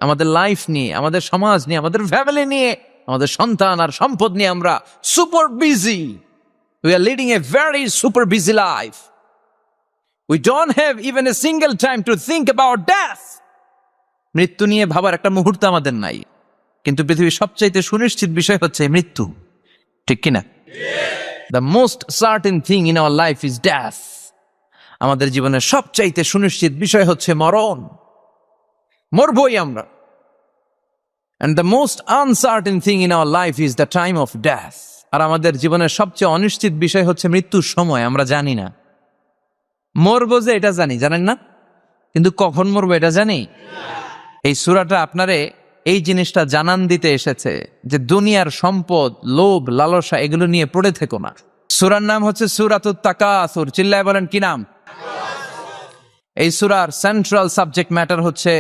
আমাদের লাইফ নিয়ে, আমাদের সমাজ নিয়ে, আমাদের ফ্যামিলি নিয়ে, আমাদের সন্তান আর সম্পদ নিয়ে আমরা super busy. We are leading a very super busy life. We don't have even a single time to think about death. মৃত্যু নিয়ে ভাবার একটা মুহূর্ত আমাদের নাই, কিন্তু পৃথিবীর সবচাইতে সুনিশ্চিত বিষয় হচ্ছে মৃত্যু, ঠিক কিনা? The most certain thing in our life is death. আমাদের জীবনের সবচাইতে সুনিশ্চিত বিষয় হচ্ছে মরণ, মরবই আমরা। And the most uncertain thing in our life is the time of death. আর আমাদের জীবনের সবচেয়ে অনিশ্চিত বিষয় হচ্ছে মৃত্যুর সময়। আমরা জানি না, মরবো যে এটা জানি, জানেন না, কিন্তু কখন মরবো এটা জানি। এই সূরাটা আপনারে এই জিনিসটা জানান দিতে এসেছে যে দুনিয়ার সম্পদ, লোভ, লালসা এগুলো নিয়ে পড়ে থেকো না। সূরার নাম হচ্ছে সূরাতুত তাকাসুর। চিল্লায় বলেন কি নাম? এই সূরার সেন্ট্রাল সাবজেক্ট ম্যাটার হচ্ছে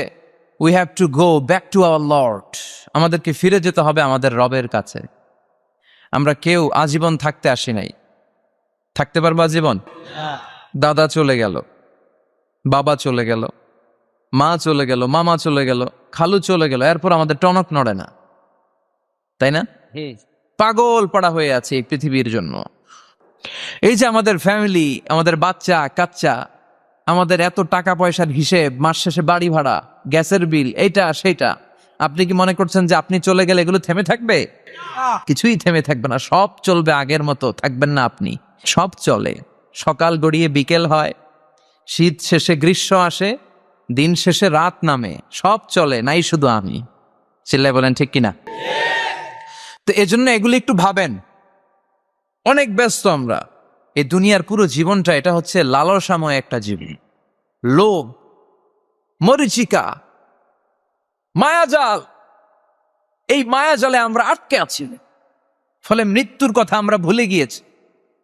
we have to go back to our Lord. আমাদেরকে ফিরে যেতে হবে আমাদের রবের কাছে। আমরা কেউ আজীবন থাকতে আসি নাই। থাকতে পারবো আজীবন? দাদা চলে গেল, বাবা চলে গেল, মা চলে গেল, মামা চলে গেল, খালু চলে গেল, এরপর আমাদের টনক নড়ে না, তাই না? পাগল পাড়া হয়ে আছে এই পৃথিবীর জন্য। এই যে আমাদের ফ্যামিলি, আমাদের বাচ্চা কাচ্চা, আমাদের এত টাকা পয়সার হিসেব, মাস শেষে বাড়ি ভাড়া, গ্যাসের বিল, এইটা সেইটা, আপনি কি মনে করছেন যে আপনি চলে গেলে এগুলো থেমে থাকবে? কিছুই থেমে থাকবে না, সব চলবে আগের মতো। থাকবেন না আপনি, সব চলে। সকাল গড়িয়ে বিকেল হয়, শীত শেষে গ্রীষ্ম আসে, দিন শেষে রাত নামে, সব চলে, নাই শুধু আমি। চিল্লায় বলেন ঠিক কিনা? তো এজন্য এগুলি একটু ভাবেন। অনেক ব্যস্ত আমরা। এই দুনিয়ার পুরো জীবনটা এটা হচ্ছে লালসাময় একটা জীবন, লোভ, মরিচিকা, মায়াজাল। এই মায়াজালে আমরা আটকে আছি, ফলে মৃত্যুর কথা আমরা ভুলে গিয়েছি।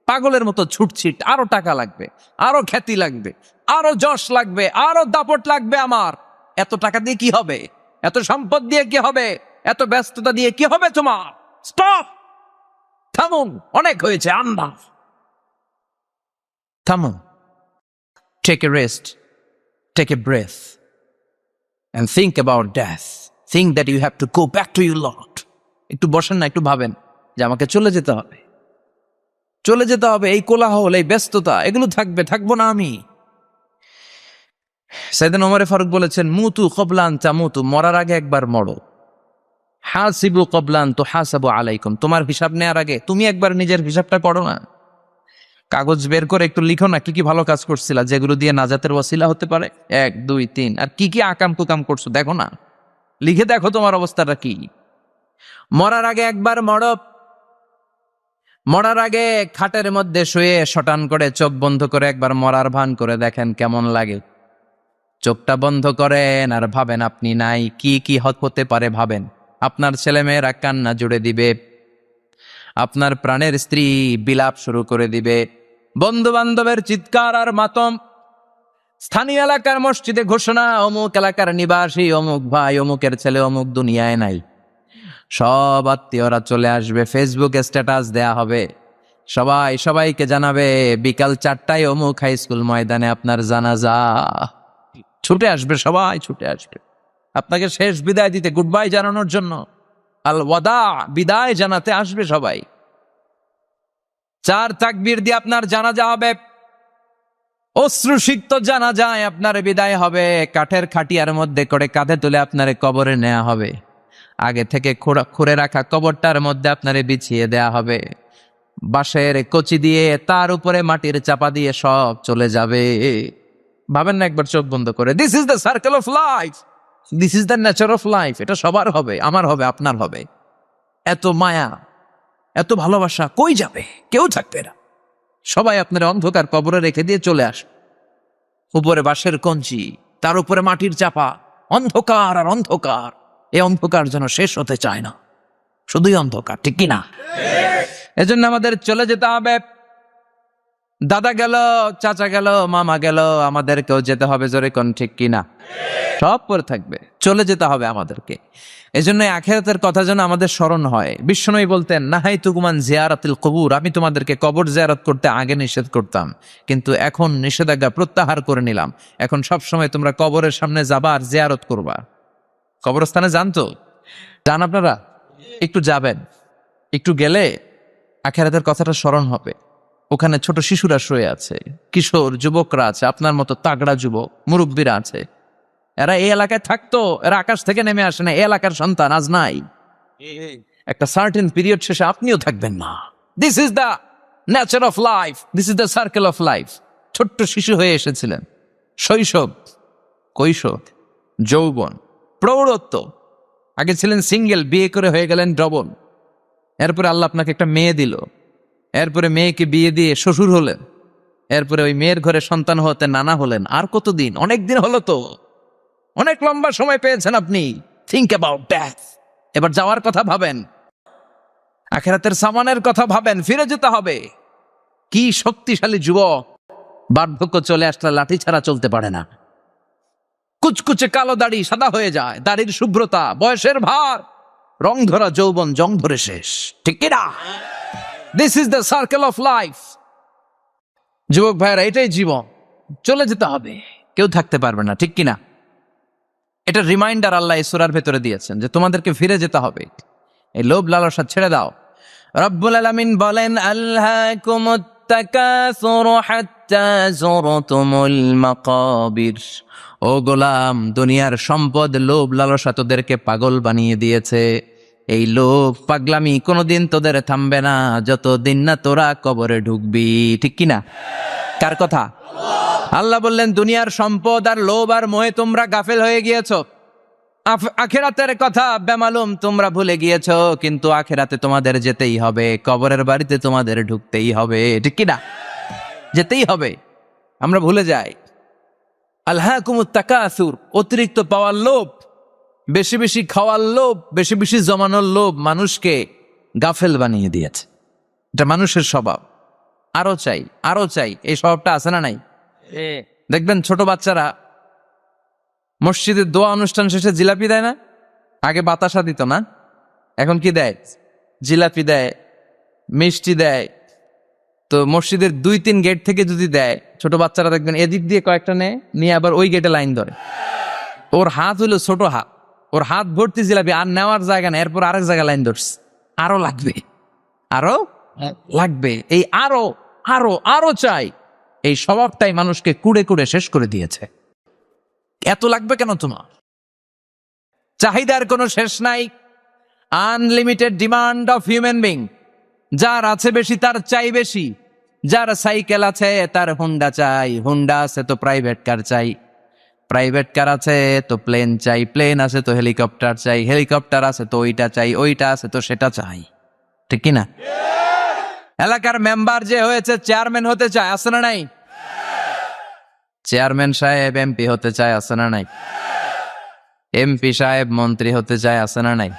পাগলের মতো ছুটছিট, আরো টাকা লাগবে, আরো খ্যাতি লাগবে, আরো যশ লাগবে, আরো দাপট লাগবে আমার। এত টাকা দিয়ে কি হবে? এত সম্পদ দিয়ে কি হবে? এত ব্যস্ততা দিয়ে কি হবে তোমার? স্টপ, থামুন, অনেক হয়েছে, আন্দাজ। থামুন, take a rest, take a breath and think about death. Think that you have to go back to your Lord. একটু বসেন না, একটু ভাবেন যে আমাকে চলে যেতে হবে, চলে যেতে হবে। এই কোলাহল, এই ব্যস্ততা, এগুলো থাকবে, থাকবো না আমি। সাইয়েদনা ওমর ফারুক বলেছেন, মুতু ক্বাবলা আন তামুতু, মরার আগে একবার মরো। হাসিবু ক্বাবলা আন তুহাসাবু আলাইকুম, তোমার হিসাব নেওয়ার আগে তুমি একবার নিজের হিসাবটা করো না। কাগজ বের করে একটু লিখো না কি কি ভালো কাজ করছিলা, যেগুলো দিয়ে নাজাতের ওয়াসিলা হতে পারে। 1 2 3, আর কি কি আকাম কুকাম করছো দেখো না, লিখে দেখো তোমার অবস্থাটা কি। মরার আগে একবার মরো। মরার আগে খাটের মধ্যে শুয়ে শটান করে চোখ বন্ধ করে একবার মরার ভান করে দেখেন কেমন লাগে। চোখটা বন্ধ করেন আর ভাবেন আপনি নাই, কি কি হতে পারে ভাবেন। আপনার ছেলেমেয়েরা কান্না জুড়ে দিবে, আপনার প্রাণের স্ত্রী বিলাপ শুরু করে দিবে, বন্ধু বান্ধবের চিৎকার আর মাতম, স্থানীয় এলাকার মসজিদে ঘোষণা, অমুক এলাকার নিবাসী অমুক ভাই অমুকের ছেলে অমুক দুনিয়ায় নাই। সব আত্মীয়রা চলে আসবে, ফেসবুকে স্ট্যাটাস দেয়া হবে, সবাই সবাইকে জানাবে বিকাল 4টায় অমুক হাই স্কুল ময়দানে আপনার জানাজা। ছুটে আসবে, সবাই ছুটে আসবে আপনাকে শেষ বিদায় দিতে, গুড বাই জানানোর জন্য, আল ওয়াদা, বিদায় জানাতে আসবে সবাই। 4 তাকবীর দিয়ে আপনার জানাজা হবে, অশ্রুসিক্ত জানাজায় আপনার বিদায় হবে। কাঠের খাটিয়ার মধ্যে করে কাঁধে তুলে আপনারে কবরে নেওয়া হবে। আগে থেকে খুঁড়ে রাখা কবরটার মধ্যে আপনারে বিছিয়ে দেয়া হবে। বাঁশের কচি দিয়ে তার উপরে মাটির চাপা দিয়ে সব চলে যাবে। ভাবেন না একবার চোখ বন্ধ করে, this is the circle of life, this is the nature of life. এটা সবার হবে, আমার হবে, আপনার হবে। এত মায়া, এত ভালোবাসা কই যাবে? কেউ থাকবে না, সবাই আপনার অন্ধকার কবরে রেখে দিয়ে চলে আসে। উপরে বাঁশের কঞ্চি, তার উপরে মাটির চাপা, অন্ধকার আর অন্ধকার। এই অন্ধকার যেন শেষ হতে চায় না, শুধুই অন্ধকার, ঠিক কিনা? এজন্য আমাদের চলে যেতে হবে। দাদা গেল, চাচা গেল, মামা গেল, আমাদেরকেও যেতে হবে, জোরে কোন ঠিক কিনা? সব পরে থাকবে, চলে যেতে হবে আমাদেরকে। এজন্য আখিরাতের কথা যেন আমাদের স্মরণ হয়। বিশ্বনবী বলতেন, নাহাইতুকুমান জিয়ারাতিল কবুর, আমি তোমাদেরকে কবর জিয়ারত করতে আগে নিষেধ করতাম, কিন্তু এখন নিষেধাজ্ঞা প্রত্যাহার করে নিলাম। এখন সব সময় তোমরা কবরের সামনে যাবা আর জিয়ারত করবা। কবরস্থানে যান তো? যান আপনারা? একটু যাবেন, একটু গেলে আখিরাতের কথাটা স্মরণ হবে। ওখানে ছোট শিশুরা শুয়ে আছে, কিশোর যুবকরা আছে, আপনার মতো তাগড়া যুবক মুরব্বীরা আছে। এরা এই এলাকায় থাকতো, এরা আকাশ থেকে নেমে আসে না, এই এলাকার সন্তান আজ নাই। একটা সার্টেন পিরিয়ড শেষে আপনিও থাকবেন না। This is the nature of life, this is the circle of life. ছোট্ট শিশু হয়ে এসেছিলেন, শৈশব, কৈশোর, যৌবন, প্রৌঢ়ত্ব। আগে ছিলেন সিঙ্গেল, বিয়ে করে হয়ে গেলেন ডবল। এরপরে আল্লাহ আপনাকে একটা মেয়ে দিল, এরপরে মেয়েকে বিয়ে দিয়ে শ্বশুর হলেন, এরপরে ওই মেয়ের ঘরে সন্তান হতে নানা হলেন। আর কতদিন? অনেক দিন হলো তো, অনেক লম্বা সময় পেয়েছেন আপনি। Think about that. এবার যাওয়ার কথা ভাবেন, আখিরাতের সামানের কথা ভাবেন, ফিরে যেতে হবে। কি শক্তিশালী যুবক, বার্ধক্য চলে আসলে লাঠি ছাড়া চলতে পারে না। কুচকুচে কালো দাড়ি সাদা হয়ে যায়, দাড়ির শুভ্রতা, বয়সের ভার, রং ধরা যৌবন জং ধরে শেষ। ঠিক কিনা? This is the circle of life. যুবক ভাইরা, এটাই জীবন, চলে যেতে হবে, কেউ থাকতে পারবে না। ঠিক কিনা? এটা রিমাইন্ডার আল্লাহ এই সূরার ভেতরে দিয়েছেন যে তোমাদেরকে ফিরে যেতে হবে, এই লোভ লালসা ছেড়ে দাও। রব্বুল আলামিন বলেন, আল্হাকুমুত তাকাসুরু হাত্তা যুরতুমুল মাকাবির। ও গোলাম, দুনিয়ার সম্পদ, লোভ লালসা তোদেরকে পাগল বানিয়ে দিয়েছে। এই লোভ পাগলামি কোনোদিন তোদের থামবে না যতদিন না তোরা কবরে ঢুকবি। ঠিক কিনা? কার কথা? আল্লাহ বললেন, দুনিয়ার সম্পদ আর লোভ আর মোহে তোমরা গাফেল হয়ে গিয়েছো। আখিরাতের কথা বেমালুম তোমরা ভুলে গিয়েছো। কিন্তু আখিরাতে তোমাদের যেতেই হবে, কবরের বাড়িতে তোমাদের ঢুকতেই হবে। ঠিক কিনা? যেতেই হবে। আমরা ভুলে যাই। আলহাকুমুত তাকাসুর, অতিরিক্ত পাওয়ার লোভ, বেশি বেশি খাওয়ার লোভ, বেশি বেশি জমানোর লোভ মানুষকে গাফেল বানিয়ে দিয়েছে। এটা মানুষের স্বভাব। আরো চাই, আরো চাই, এই স্বভাবটা আছে না নাই? দেখবেন ছোট বাচ্চারা মসজিদের দোয়া অনুষ্ঠান শেষে জিলাপি দেয় না? আগে বাতাসা দিত না, এখন কি দেয়? জিলাপি দেয়, মিষ্টি দেয়। তো মসজিদের 2-3 গেট থেকে যদি দেয়, ছোট বাচ্চারা দেখবেন এদিক দিয়ে কয়েকটা নেয়, নিয়ে আবার ওই গেটে লাইন ধরে। ওর হাত হলো ছোট হাত, ওর হাত ভর্তি জিলাপি, আর নেওয়ার জায়গা নেই, এরপর আরেক জায়গায় লাইন ধরছে। আরো লাগবে, আরো লাগবে, এই আরো আরো আরো চাই। এই স্বভাবটাই মানুষকে কুড়ে কুড়ে শেষ করে দিয়েছে। এত লাগবে কেন তোমার? চাহিদার কোনো শেষ নাই। Unlimited demand of human being. যার আছে বেশি তার চাই বেশি। যার সাইকেল আছে তার হুন্ডা চাই, হুন্ডা আছে তো প্রাইভেট কার চাই, প্রাইভেট কার আছে তো প্লেন চাই, প্লেন আছে তো হেলিকপ্টার চাই, হেলিকপ্টার আছে তো ওইটা চাই, ওইটা আছে তো সেটা চাই। ঠিক কিনা? এলাকার মেম্বার যে হয়েছে চেয়ারম্যান হতে চায়, আছে না নাই? চেয়ারম্যান সাহেব এমপি হতে চায়, আছে না নাই? এমপি সাহেব মন্ত্রী হতে চায়, আছে না নাই?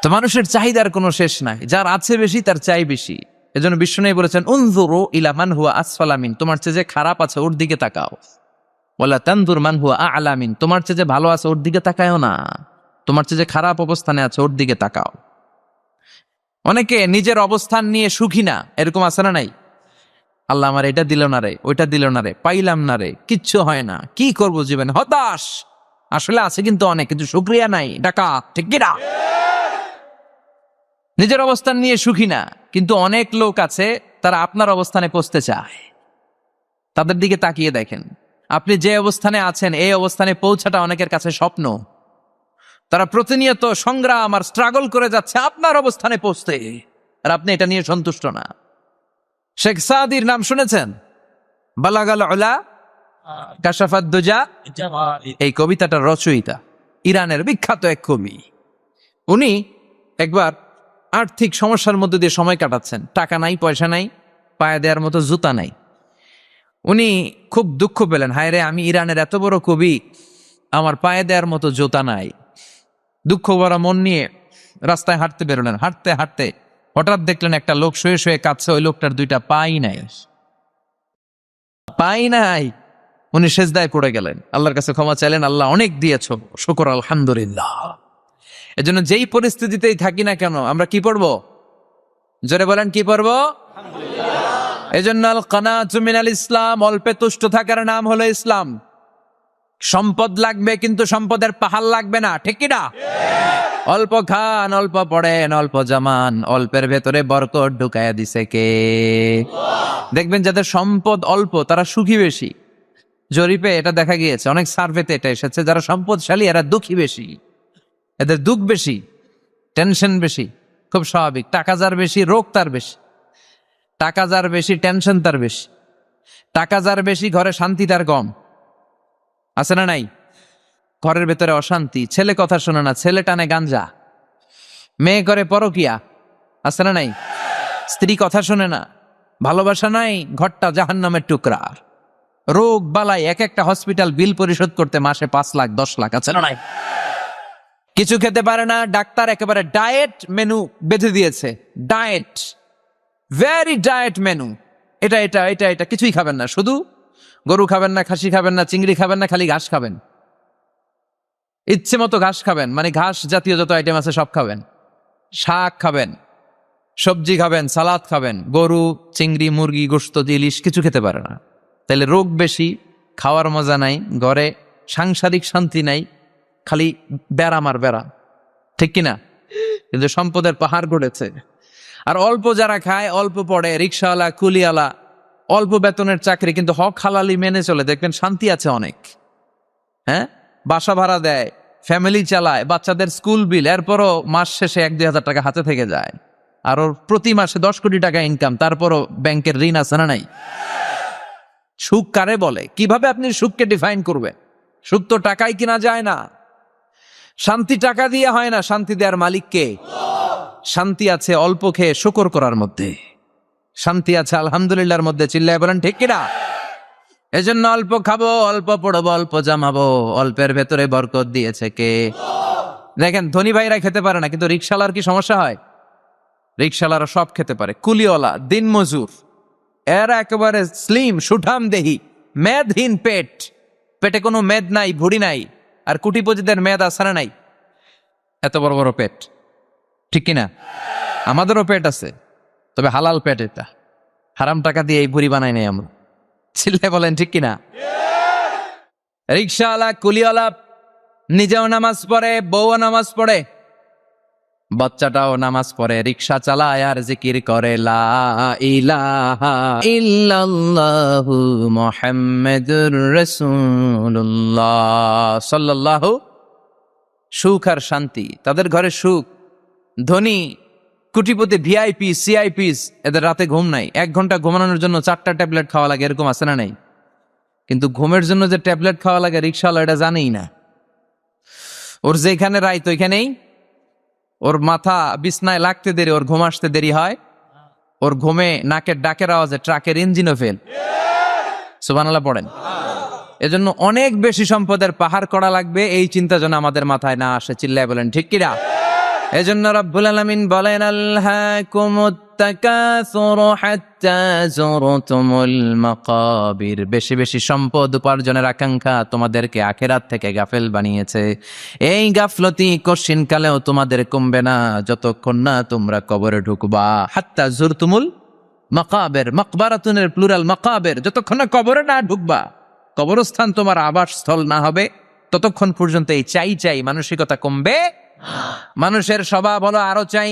তো মানুষের চাহিদার কোনো শেষ নাই। যার আছে বেশি তার চাই বেশি। এজন্য বিষ্ণু বলেছেন, উনজুরু ইলা মান হুয়া আসফালা মিন, তোমার চেয়ে যে খারাপ আছে ওর দিকে তাকাও। ওয়ালা তানজুর মান হুয়া আ'লা মিন, তোমার চেয়ে যে ভালো আছে ওর দিকে তাকায়ও না, তোমার চেয়ে যে খারাপ অবস্থানে আছে ওর দিকে তাকাও। অনেকে নিজের অবস্থান নিয়ে সুখী না, এরকম আছে না নাই? আল্লাহ আমার এটা দিল না রে, ওইটা দিল না রে, পাইলাম না রে, কিচ্ছু হয় না, কি করবো জীবনে, হতাশ। আসলে আছে কিন্তু অনেক, কিন্তু শুকরিয়া নাই। ডাকা ঠিক কিনা? নিজের অবস্থান নিয়ে সুখী না, কিন্তু অনেক লোক আছে তারা আপনার অবস্থানে পৌঁছতে চায়। তাদের দিকে তাকিয়ে দেখেন, আপনি যে অবস্থানে আছেন এই অবস্থানে পৌঁছাটা অনেকের কাছে স্বপ্ন। তারা প্রতিনিয়ত সংগ্রাম আর স্ট্রাগল করে যাচ্ছে আপনার অবস্থানে পৌঁছতে, আর আপনি এটা নিয়ে সন্তুষ্ট না। শেখ সাদির নাম শুনেছেন? বালাগাল উলা কাশাফাত দুজা, এই কবিতাটার রচয়িতা ইরানের বিখ্যাত এক কবি। উনি একবার আর্থিক সমস্যার মধ্যে দিয়ে সময় কাটাচ্ছেন, টাকা নাই, পয়সা নাই, পায়ে দেওয়ার মতো জুতা নাই। উনি খুব দুঃখ পেলেন, হায় রে, আমি ইরানের এত বড় কবি, আমার পায়ে দেওয়ার মতো জুতা নাই। দুঃখ ভরা মন নিয়ে রাস্তায় হাঁটতে বেরোলেন। হাঁটতে হাঁটতে হঠাৎ দেখলেন একটা লোক শুয়ে শুয়ে কাঁদছে, ওই লোকটার 2টা পাই নাই, পাই নাই। উনি সেজদায় পড়ে গেলেন, আল্লাহর কাছে ক্ষমা চাইলেন, আল্লাহ অনেক দিয়েছো, শুকর আলহামদুলিল্লাহ। এজন্য যেই পরিস্থিতিতেই থাকি না কেন আমরা কি পড়বো? জোরে বলেন, কি পড়বো? এজন্য আল কানাতু মিনাল ইসলাম, অল্পে তুষ্ট থাকার নাম হলো ইসলাম। সম্পদ লাগবে কিন্তু সম্পদের পাহাড় লাগবে না, ঠিক কি না? অল্প খান, অল্প পড়েন, অল্প জামান, অল্পের ভেতরে বরকত ঢুকাইয়া দিছে কে? দেখবেন যাদের সম্পদ অল্প তারা সুখী বেশি। জরিপে এটা দেখা গিয়েছে, অনেক সার্ভেতে এটা এসেছে, যারা সম্পদশালী এরা দুঃখী বেশি, এদের দুঃখ বেশি, টেনশন বেশি। খুব স্বাভাবিক, টাকা যার বেশি রোগ তার বেশি, টাকা যার বেশি টেনশন তার বেশি, টাকা যার বেশি ঘরে শান্তি তার কম। আছে না নাই? ঘরের ভেতরে অশান্তি, ছেলে কথা শোনে না, ছেলে টানে গাঞ্জা, মেয়ে করে পরকিয়া। আছে না নাই? স্ত্রী কথা শোনে না, ভালোবাসা নাই, ঘরটা জাহান্নামের টুকরা। রোগ বালাই, এক একটা হসপিটাল বিল পরিশোধ করতে মাসে 5 লাখ 10 লাখ। আছে না নাই? কিছু খেতে পারে না, ডাক্তার একেবারে ডায়েট মেনু বেঁধে দিয়েছে। ডায়েট, ভেরি ডায়েট মেনু, এটা এটা এটা এটা কিছুই খাবেন না, শুধু গরু খাবেন না, খাসি খাবেন না, চিংড়ি খাবেন না, খালি ঘাস খাবেন। ইচ্ছে মতো ঘাস খাবেন, মানে ঘাস জাতীয় যত আইটেম আছে সব খাবেন। শাক খাবেন, সবজি খাবেন, সালাদ খাবেন। গরু, চিংড়ি, মুরগি, গোশত, ইলিশ কিছু খেতে পারে না। তাহলে রোগ বেশি, খাওয়ার মজা নাই, ঘরে সাংসারিক শান্তি নাই, খালি বেড়া মার বেড়া, ঠিক কিনা? কিন্তু সম্পদের পাহাড় গড়েছে। আর অল্প যারা খায়, অল্প পড়ে, রিক্সাওয়ালা, কুলিওয়ালা, অল্প বেতনের চাকরি, কিন্তু হক হালালি মেনে চলে, দেখবেন শান্তি আছে অনেক। হ্যাঁ, বাসা ভাড়া দেয়, ফ্যামিলি চালায়, বাচ্চাদের স্কুল বিল, এরপরও মাস শেষে 1-2 হাজার টাকা হাতে থেকে যায়। আর ওর প্রতি মাসে 10 কোটি টাকা ইনকাম, তারপরও ব্যাংকের ঋণ আছে না নাই? সুখ কারে বলে? কিভাবে আপনি সুখকে ডিফাইন করবেন? সুখ তো টাকায় কিনা যায় না, শান্তি টাকা দিয়ে হয় না, শান্তি দেওয়ার মালিক কে? শান্তি আছে অল্প খেয়ে শুকর করার মধ্যে, শান্তি আছে আলহামদুলিল্লাহর মধ্যে। চিল্লায় বলেন ঠিক কিনা? এজন্য অল্প খাবো, অল্প পড়বো, অল্প জামাবো, অল্পের ভেতরে বরকত দিয়েছে কে? দেখেন ধনী ভাইরা খেতে পারে না, কিন্তু রিক্সাওয়ালার কি সমস্যা হয়? রিক্সাওয়ালারা সব খেতে পারে। কুলিওয়ালা, দিন মজুর, এরা একেবারে স্লিম সুঠাম দেহি, মেদহীন পেট, পেটে কোনো মেদ নাই, ভুড়ি নাই। আর কুটিপতিদের মেদ আছে না নাই? এত বড় বড় পেট, ঠিক কিনা? আমাদেরও পেট আছে, তবে হালাল পেট, এটা হারাম টাকা দিয়ে এই ভুড়ি বানাই নাই আমরা। চিল্লে বলেন ঠিক কিনা? রিক্সাওয়ালা, কুলিওয়ালা নিজেও নামাজ পড়ে, বউও নামাজ পড়ে, বাচ্চাটাও নামাজ পড়ে, রিক্সা চালায় আর জিকির করে লা ইলাহা ইল্লাল্লাহু মুহাম্মাদুর রাসূলুল্লাহ সাল্লাল্লাহু। সুখ আর শান্তি, তাদের ঘরে সুখ। ধনী, কোটিপতি, ভিআইপি, সিআইপিস, এদের রাতে ঘুম নাই। 1 ঘন্টা ঘুমানোর জন্য 4টা ট্যাবলেট খাওয়া লাগে, এরকম আছে না নাই? কিন্তু ঘুমের জন্য যে ট্যাবলেট খাওয়া লাগে রিক্সাওয়ালা এটা জানেই না। ওর যেখানে রাইত ওইখানেই ওর মাথা বিছনায় লাগতে দেরি, ওর ঘুম আসতে দেরি হয়। ওর ঘুমে নাকের ডাকের আওয়াজে ট্রাকের ইঞ্জিনও ফেল। সুবহানাল্লাহ পড়েন। এজন্য অনেক বেশি সম্পদের পাহাড় করা লাগবে, এই চিন্তা যেন আমাদের মাথায় না আসে। চিল্লায় বলেন ঠিক কিনা? এজন্য রব্বুল আলামিন বলেন আল্লাকুমুত তাকাসুর হাত্তা যুরতুমুল মাকাবির। বেশি বেশি সম্পদ উপার্জনের আকাঙ্ক্ষা তোমাদেরকে আখিরাত থেকে গাফেল বানিয়েছে। এই গাফলতি কশিন কালেও তোমাদের কমবে না যতক্ষণ না তোমরা কবরে ঢুকবা। হাত্তা যুরতুমুল মাকাবির, মাকবারাতুনের প্লুরাল মাকাবির, যতক্ষণ না কবরে না ঢুকবা, কবরস্থান তোমার আবাসস্থল না হবে, ততক্ষণ পর্যন্ত এই চাই চাই মানসিকতা কমবে। মানুষের স্বভাব হলো আরো চাই,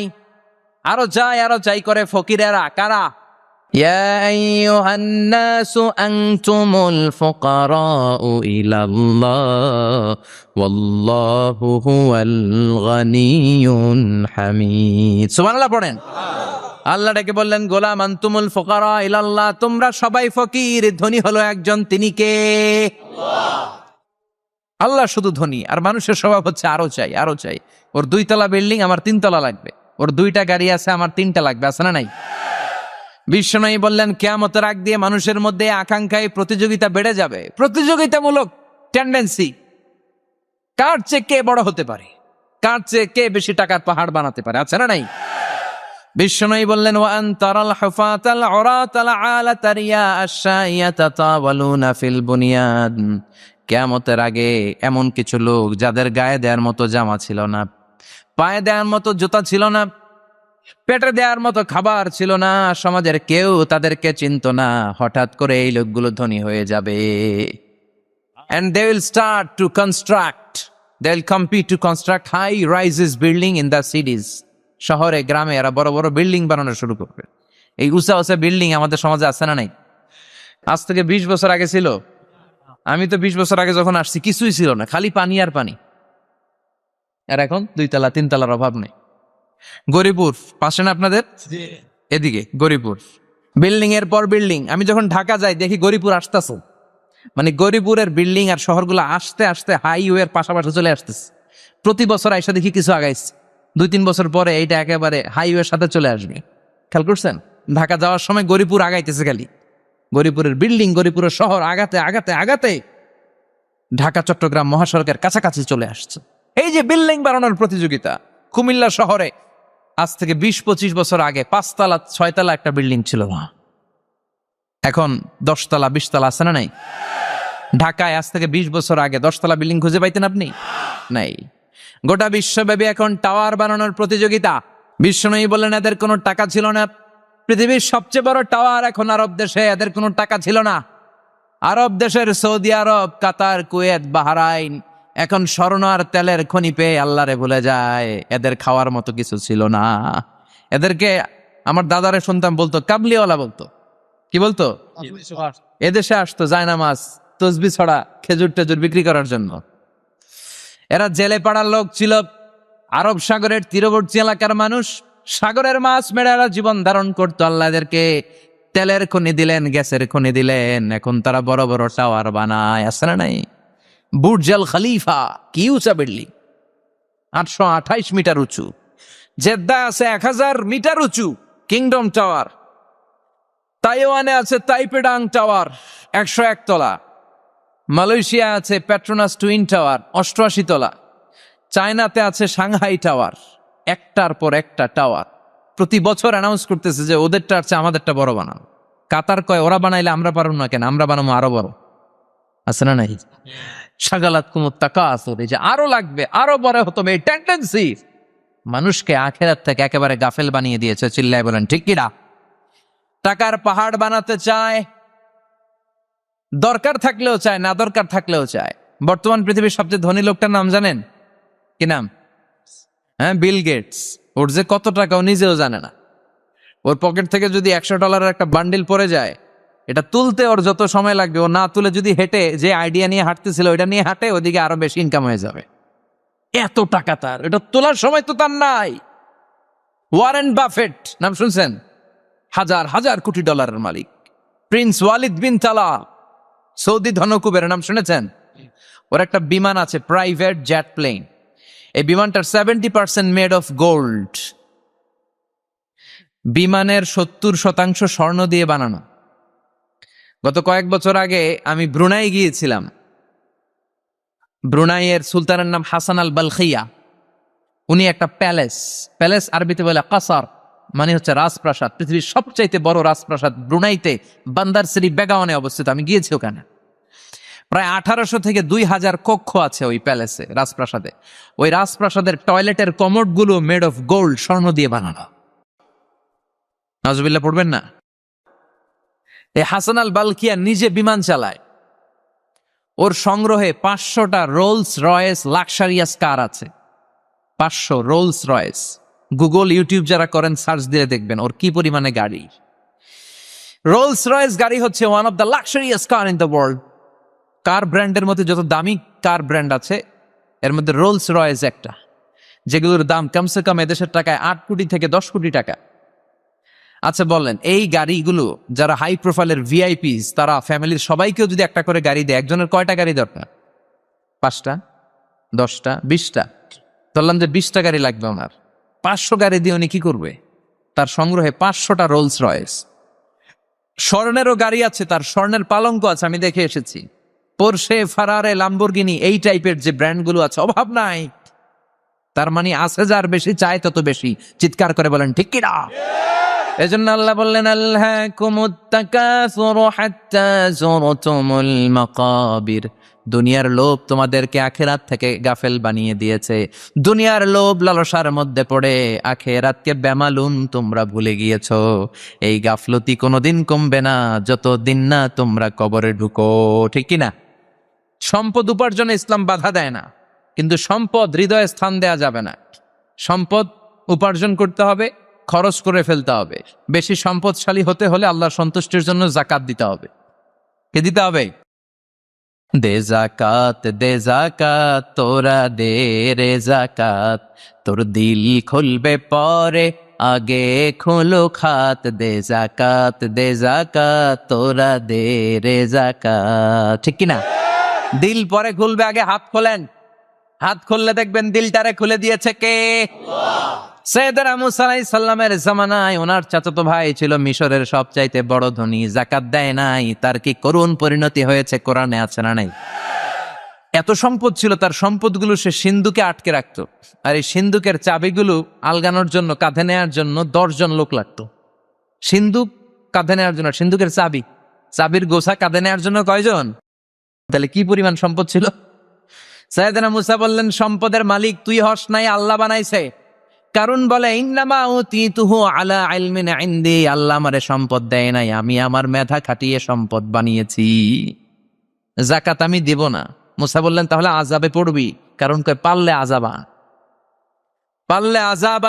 আরো চাই, আরো চাই করে ফকিরেরা। কারা? ইয়া আইয়ুহান নাসু আনতুমুল ফুকারাউ ইলাল্লাহ ওয়াল্লাহু হুয়াল গানিয়ুল হামিদ। সুবহানাল্লাহ পড়েন। আল্লাহ ডেকে বললেন গোলাম আনতুমুল ফুকারা ইলাল্লাহ, তোমরা সবাই ফকির, ধনী হলো একজন, তিনি কে? আল্লাহ শুধু ধনী। আর মানুষের স্বভাব হচ্ছে আরো চাই, আরো চাই। ওর 2 তলা বিল্ডিং, আমার 3 তলা লাগবে। ওর 2টা গাড়ি আছে, আমার 3টা লাগবে। আছে না নাই? বিশ্বনবী বললেন কিয়ামতের আগ দিয়ে মানুষের মধ্যে আকাঙ্ক্ষায় প্রতিযোগিতা বেড়ে যাবে, প্রতিযোগিতামূলক টেন্ডেন্সি। কার চেয়ে কে বড় হতে পারে, কার চেয়ে কে বেশি টাকার পাহাড় বানাতে পারে। আছে না নাই? বিশ্বনবী বললেন ওয়া আনতারাল হুফাতাল উরাতাল আলাতা রিয়া আশ-শাইয়াতা তাওয়ালুনা ফিল বুনিয়ান। কিয়ামতের আগে এমন কিছু লোক যাদের গায়ে দেওয়ার মতো জামা ছিল না, পায়ে দেওয়ার মতো জুতা ছিল না, পেটে দেওয়ার মতো খাবার ছিল না, সমাজের কেউ তাদেরকে চিনত না। হঠাৎ করে এই লোকগুলো ধনী হয়ে যাবে। And they will start to construct, they'll compete to construct high rises building in the cities. শহরে গ্রামে এরা বড় বড় বিল্ডিং বানানো শুরু করবে। এই উঁচা উঁচা বিল্ডিং আমাদের সমাজে আছে না নাই? আজ থেকে 20 বছর আগে ছিল? আমি তো 20 বছর আগে যখন আসছি কিছুই ছিল না, খালি পানি আর পানি। আর এখন 2 তলা 3 তলার অভাব নেই। গরিপুর পাশে না আপনাদের? এদিকে গরিপুর, বিল্ডিং এর পর বিল্ডিং। আমি যখন ঢাকা যাই দেখি গরিপুর আসতেছে, মানে গরিপুরের বিল্ডিং আর শহরগুলো আস্তে আস্তে হাইওয়ের পাশাপাশি চলে আসতেছে। প্রতি বছর আইসা দেখি কিছু আগাইছে, 2-3 বছর পরে এইটা একেবারে হাইওয়ের সাথে চলে আসবে। খেয়াল করছেন? ঢাকা যাওয়ার সময় গরিপুর আগাইতেছে, খালি গরিপুরের বিল্ডিং, গরিপুরের শহর আগাতে আগাতে আগাতে ঢাকা চট্টগ্রাম মহাসড়কের কাছাকাছি চলে আসছে। এই যে বিল্ডিং বানানোর প্রতিযোগিতা, কুমিল্লা শহরে আজ থেকে 20-25 বছর আগে 5 তলা 6 তলা একটা বিল্ডিং ছিল না, এখন 10 তলা 20 তলা আছে না নাই? ঢাকায় আজ থেকে 20 বছর আগে 10 তলা বিল্ডিং খুঁজে পাইতেন আপনি? নাই। গোটা বিশ্বব্যাপী এখন টাওয়ার বানানোর প্রতিযোগিতা। বিশ্বনবী বললেন এদের কোনো টাকা ছিল না। পৃথিবীর সবচেয়ে বড় টাওয়ার এখন আরব দেশে, এদের কোনো টাকা ছিল না। আরব দেশের সৌদি আরব, কাতার, কুয়েত, বাহরাইন এখন স্বর্ণ আর তেলের খনি পেয়ে আল্লাহরে ভুলে যায়। এদের খাওয়ার মতো কিছু ছিল না। এদেরকে আমার দাদারে শুনতাম বলতো কাবলিওয়ালা, বলতো কি বলতো? এদেশে আসতো জায়নামাজ তসবি ছড়া খেজুর টেজুর বিক্রি করার জন্য। এরা জেলে পাড়ার লোক ছিল। আরব সাগরের তীরবর্তী এলাকার মানুষ, সাগরের মাছ মেরে এরা জীবন ধারণ করতো। আল্লাহ এদেরকে তেলের খনি দিলেন, গ্যাসের খনি দিলেন, এখন তারা বড় বড় টাওয়ার বানায়। আছে না নাই? বুর্জ আল খলিফা, কি উঁচা বিল্ডিং, 828 মিটার উঁচু। জেদ্দা আছে 1000 মিটার উঁচু কিংডম টাওয়ার। তাইওয়ানে আছে তাইপেডাং টাওয়ার 101 তলা। মালয়েশিয়া আছে পেট্রোনাস টুইন টাওয়ার 88 তলা। চায়নাতে আছে সাংহাই টাওয়ার, একটার পর একটা টাওয়ার। প্রতি বছর অ্যানাউন্স করতেছে যে ওদেরটা আছে আমাদেরটা বড় বানানো। কাতার কয় ওরা বানাইলে আমরা পারবো না কেন, আমরা বানাবো আরো বড়। আছে না নাই? শাগালাত কুমুত তাকাসুর, এই যে আরো লাগবে, আরো বড় হতো, এই টেন্ডেন্সি মানুষকে আখেরাত থেকে একেবারে গাফেল বানিয়ে দিয়েছে। চিল্লায় বলেন ঠিক কিনা? টাকার পাহাড় বানাতে চায়, দরকার থাকলেও চায়, না দরকার থাকলেও চায়। বর্তমান পৃথিবীর সবচেয়ে ধনী লোকটার নাম জানেন? কি নাম? হ্যাঁ, বিল গেটস। ওর যে কত টাকা ও নিজেও জানে না। ওর পকেট থেকে যদি $100 একটা বান্ডিল পড়ে যায়, এটা তুলতে ওর যত সময় লাগবে, ও না তুলে যদি হেঁটে যে আইডিয়া নিয়ে হাঁটতেছিল ওইটা নিয়ে হাঁটে, ওদিকে আরো বেশি ইনকাম হয়ে যাবে। এত টাকা তার, এটা তোলার সময় তো তার নাই। ওয়ারেন বাফেট নাম শুনছেন? হাজার হাজার কোটি ডলারের মালিক। প্রিন্স ওয়ালিদ বিন তালা, সৌদি ধনকুবের নাম শুনেছেন? ওর একটা বিমান আছে, প্রাইভেট জেট প্লেন। এই বিমানটার 70% মেড অফ গোল্ড। বিমানের 70% স্বর্ণ দিয়ে বানানো। গত কয়েক বছর আগে আমি ব্রুনাই গিয়েছিলাম। ব্রুনাইয়ের সুলতানের নাম হাসান আল বালখিয়া। উনি একটা প্যালেস আরবিতে বলে কাসার, মানে হচ্ছে রাজপ্রাসাদ। পৃথিবীর সবচাইতে বড় রাজপ্রাসাদ ব্রুনাইতে বান্দার সিরি বেগাওয়ানে অবস্থিত। আমি গিয়েছি ওখানে। প্রায় 1800 থেকে 2000 কক্ষ আছে ওই প্যালেসে, রাজপ্রাসাদে। ওই রাজপ্রাসাদের টয়লেটের কমোড গুলো মেড অফ গোল্ড, স্বর্ণ দিয়ে বানানো। নাজুবিল্লাহ পড়বেন না? এই হাসান আল বালখিয়া নিজে বিমান চালায়। ওর সংগ্রহে 500টা রোলস রয়েস লাক্সারিয়াস কার আছে। 500 রোলস রয়েস। গুগল ইউটিউব যারা করেন সার্চ দিয়ে দেখবেন ওর কি পরিমাণে গাড়ি। রোলস রয়েস গাড়ি হচ্ছে one of the luxurious car in the world. Car ব্র্যান্ডের মধ্যে যত দামি কার ব্র্যান্ড আছে এর মধ্যে রোলস রয়েস একটা, যেগুলোর দাম কমসে কম এদেশের টাকায় 8 কোটি থেকে 10 কোটি টাকা। আচ্ছা বলেন, এই গাড়িগুলো যারা হাই প্রোফাইলের ভিআইপিস, তারা ফ্যামিলির সবাইকেও যদি একটা করে গাড়ি দেয়, একজনের কয়টা গাড়ি দরকার? 5টা, 10টা, 20টা। ধরলাম যে 20টা গাড়ি লাগবে ওনার। 500 গাড়ি দিয়ে উনি কি করবে? তার সংগ্রহে 500টা রোলস রয়েস। স্বর্ণেরও গাড়ি আছে, তার স্বর্ণের পালঙ্ক আছে, আমি দেখে এসেছি। পোরশে, ফারারে, লাম্বরগিনি, এই টাইপের যে ব্র্যান্ডগুলো আছে, অভাব নাই। তার মানে আছে, যার বেশি চায় তত বেশি। চিৎকার করে বলেন ঠিক কিনা? এজন্য আল্লাহ বললেন আল্লাহকুমুত তাকাসুরু হাত্তা যুরতুমুল মাকাবির। দুনিয়ার লোভ তোমাদেরকে আখিরাত থেকে গাফেল বানিয়ে দিয়েছে। দুনিয়ার লোভ লালসার মধ্যে পড়ে আখিরাতকে বেমালুম তোমরা ভুলে গিয়েছো। এই গাফলতি কোনোদিন কমবে না যতদিন না তোমরা কবরে ঢুকো। ঠিক কিনা? সম্পদ উপার্জনে ইসলাম বাধা দেয় না, কিন্তু সম্পদ হৃদয়ে স্থান দেয়া যাবে না। সম্পদ উপার্জন করতে হবে, খরচ করে ফেলতে হবে। বেশি সম্পদশালী হতে হলে আল্লাহর সন্তুষ্টির জন্য জাকাত দিতে হবে। কে দিতে হবে? দে জাকাত তোরা দে রে জাকাত, তোর দিল খুলবে পরে আগে খোলো খাত। দে জাকাত তোরা দে রে জাকাত। ঠিক কিনা? দিল পরে খুলবে, আগে হাত খোলেন। হাত খুললে দেখবেন দিলটারে খুলে দিয়েছে কে? সৈয়দনা মুসা আলাইহিস সালামের জামানায় ওনার চাচাতো ভাই ছিল মিশরের সবচাইতে বড় ধনী, যাকাত দেয় নাই। তার কি করুণ পরিণতি হয়েছে কোরআনে আছে না নাই? এত সম্পদ ছিল, তার সম্পদগুলো সে সিন্ধুকে আটকে রাখতো। আর এই সিন্ধুকের চাবিগুলো আলগানোর জন্য, কাঁধে নেওয়ার জন্য 10 জন লোক লাগতো। সিন্ধুক কাঁধে নেওয়ার জন্য, সিন্ধুকের চাবির গোছা কাঁধে নেওয়ার জন্য কয়জন? তাহলে কি পরিমাণ সম্পদ ছিল? সাইয়েদনা মুসা বললেন, সম্পদের মালিক তুই হস নাই, আল্লাহ বানাইছে। কারণ বলে, ইন্নামা উতীতুহু আলা ইলমিন ইনদি, আল্লাহ আমারে সম্পদ দেয় নাই, আমি আমার মেধা খাটিয়ে সম্পদ বানিয়েছি। যাকাত আমি দেব না। মুসা বললেন, তাহলে আযাবে পড়বি। কারণ কয় পারলে আযাব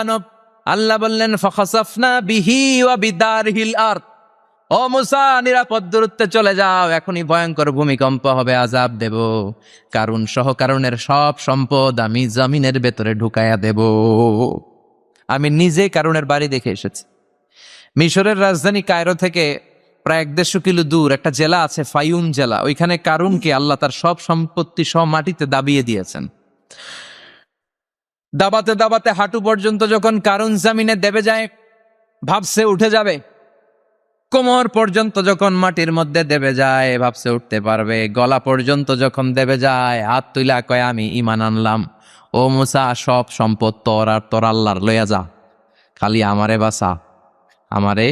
আনব। আল্লাহ বললেন, ফাখাসাফনা বিহি ওয়া বিদারহিল আরদ, ও মুসা নিরাপদ দূরত্বে চলে যাও, এখনই ভয়ঙ্কর ভূমিকম্প হবে, আযাব দেব। কারণ সহ কারণের সব সম্পদ আমি জমিনের ভেতরে ঢুকায়া দেব। আমি নিজে কারণের বাড়ি দেখে এসেছি। মিশরের রাজধানী কায়রো থেকে প্রায় 150 কিলো দূর একটা জেলা আছে, ফায়ুম জেলা। ওইখানে কারুনকে আল্লাহ তার সব সম্পত্তি সহ মাটিতে দাবিয়ে দিয়েছেন। দাবাতে দাবাতে হাঁটু পর্যন্ত যখন কারুন জামিনে দেবে যায়, ভাবছে উঠে যাবে। কোমর পর্যন্ত যখন মাটির মধ্যে দেবে যায়, ভাবছে উঠতে পারবে। গলা পর্যন্ত যখন দেবে যায়, হাত তুইলা কয় আমি ঈমান আনলাম। ও মুসা, সব সম্পদ তোর আর তোর আল্লাহর লইয়া যা, খালি আমারে বাঁচা, আমারে।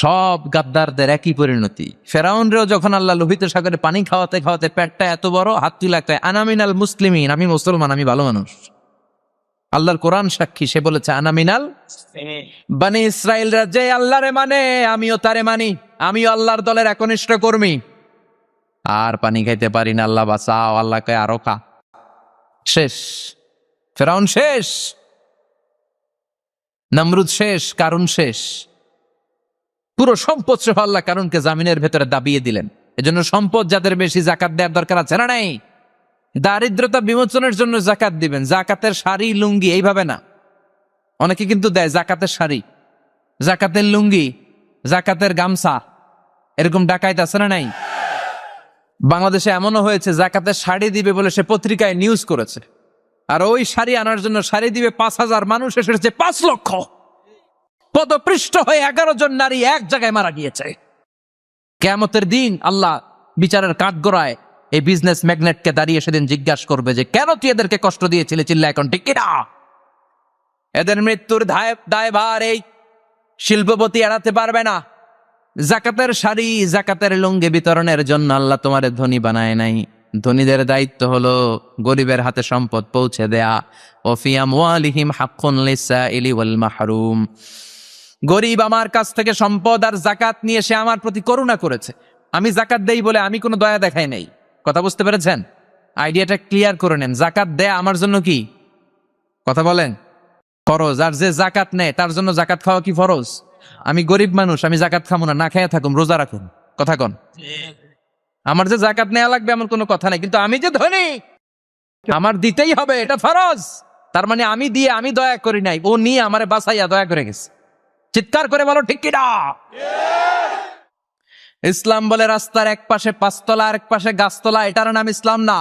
সব গাদ্দারদের একই পরিণতি। ফেরাউনরেও যখন আল্লাহ লোহিত সাগরে পানি খাওয়াতে খাওয়াতে পেটটা এত বড়, হাত তুইলা কয় আনামিনাল মুসলিমিন, আমি মুসলমান, আমি ভালো মানুষ। আল্লাহর কোরআন সাক্ষী, সে বলেছে আনামিনাল বনি ইসরাইলরা যে আল্লাহরে মানে, আমিও তারে মানি, আমিও আল্লাহর দলের একনিষ্ঠ কর্মী। আর পানি খাইতে পারি না, আল্লাহ বাঁচাও। আল্লাহ কয় আরো খা। শেষ, ফেরাউন শেষ, নমরুদ শেষ, কারুন শেষ। পুরো সম্পদ সহ আল্লাহ কারুনকে জামিনের ভেতরে দাবিয়ে দিলেন। এজন্য সম্পদ যাদের বেশি, জাকাত দেওয়ার দরকার আছে না নাই? দারিদ্রতা বিমোচনের জন্য জাকাত দিবেন। জাকাতের শাড়ি লুঙ্গি এইভাবে না। অনেকে কিন্তু দেয় জাকাতের শাড়ি, জাকাতের লুঙ্গি, জাকাতের গামছা, এরকম ডাকাইত আছে না নাই? বাংলাদেশে এমনও হয়েছে, জাকাতের শাড়ি দিবে বলে সে পত্রিকায় নিউজ করেছে, আর ওই শাড়ি আনার জন্য শাড়ি দিবে 5,000, মানুষ এসেছে 5 লক্ষ। পদপৃষ্ঠ হয়ে 11 জন নারী এক জায়গায় মারা গিয়েছে। কিয়ামতের দিন আল্লাহ বিচারের কাঠগড়ায় এই বিজনেস ম্যাগনেটকে দাঁড়িয়ে সেদিন জিজ্ঞাসা করবে যে কেন তুই এদেরকে কষ্ট দিয়েছিলে, চিল্লা এখন ঠিক কিনা? এদের মৃত্যুর দায়ভার এই শিল্পপতি এড়াতে পারবে না। জাকাতের শাড়ি, জাকাতের লুঙ্গি বিতরণের জন্য আল্লাহ তোমারে ধনী বানায় নাই। ধনীদের দায়িত্ব হলো গরিবের হাতে সম্পদ পৌঁছে দেয়া। ওফি আমওয়ালিহিম হাক্কুন লিসাইলি ওয়াল মাহরুম। গরিব আমার কাছ থেকে সম্পদ আর জাকাত নিয়ে সে আমার প্রতি করুণা করেছে। আমি জাকাত দেই বলে আমি কোনো দয়া দেখাই নাই। কথা বুঝতে পেরেছেন? আইডিয়াটা ক্লিয়ার করে নেন। জাকাত দেয়া আমার জন্য কি? কথা বলেন, ফরজ। আর যে জাকাত নেয় তার জন্য জাকাত খাওয়া কি ফরজ? আমি গরিব মানুষ, আমি জাকাত খাবো না, না খাইয়া থাকুন, রোজা রাখুন। কথা কন। আমার যে জাকাত নেওয়া লাগবে এমন কোনো কথা নাই, কিন্তু আমি যে ধনী, আমার দিতেই হবে, এটা ফরজ। তার মানে আমি দিয়ে আমি দয়া করি নাই, ও নিয়ে আমারে বাঁচাইয়া দয়া করে গেছে। চিৎকার করে বলো ঠিক কিনা? ইসলাম বলে রাস্তার এক পাশে 5 তলা আর এক পাশে গাছতলা, এটার নাম ইসলাম না।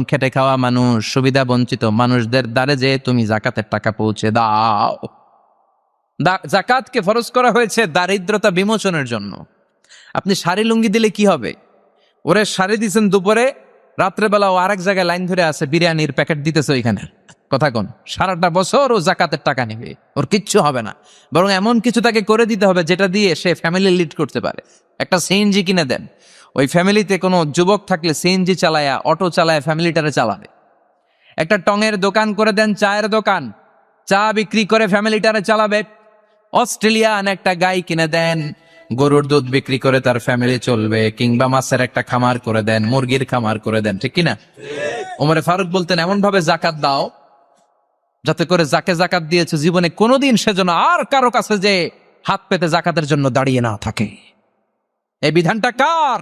খেটে খাওয়া মানুষ, সুবিধা বঞ্চিত মানুষদের দ্বারে যে তুমি জাকাতের টাকা পৌঁছে দাও। জাকাতকে ফরজ করা হয়েছে দারিদ্রতা বিমোচনের জন্য। আপনি শাড়ি লুঙ্গি দিলে কি হবে? ওরে শাড়ি দিচ্ছেন দুপুরে, রাত্রেবেলা ও আরেক জায়গায় লাইন ধরে আছে, বিরিয়ানির প্যাকেট দিতেছে ওইখানে। কথা কোন? সারাটা বছর ও জাকাতের টাকা নেবে, ওর কিচ্ছু হবে না। বরং এমন কিছু তাকে করে দিতে হবে যেটা দিয়ে সে ফ্যামিলি লিড করতে পারে। একটা সিএনজি কিনে দেন, ওই ফ্যামিলিতে কোনো যুবক থাকলে সিএনজি চালায়া, অটো চালায়া ফ্যামিলিটারে চালাবে। একটা টঙের দোকান করে দেন, চায়ের দোকান, চা বিক্রি করে ফ্যামিলিটারে চালাবে। অস্ট্রেলিয়ান একটা গাই কিনে দেন, গরুর দুধ বিক্রি করে তার ফ্যামিলি চলবে, কিংবা মাছের একটা খামার করে দেন, মুরগির খামার করে দেন, ঠিক কিনা? ওমরে ফারুক বলতেন এমন ভাবে জাকাত দাও যাতে করে যাকে জাকাত দিয়েছে জীবনে কোনোদিন সেজন্য আর কারো কাছে যে হাত পেতে জাকাতের জন্য দাঁড়িয়ে না থাকে। এই বিধানটা কার?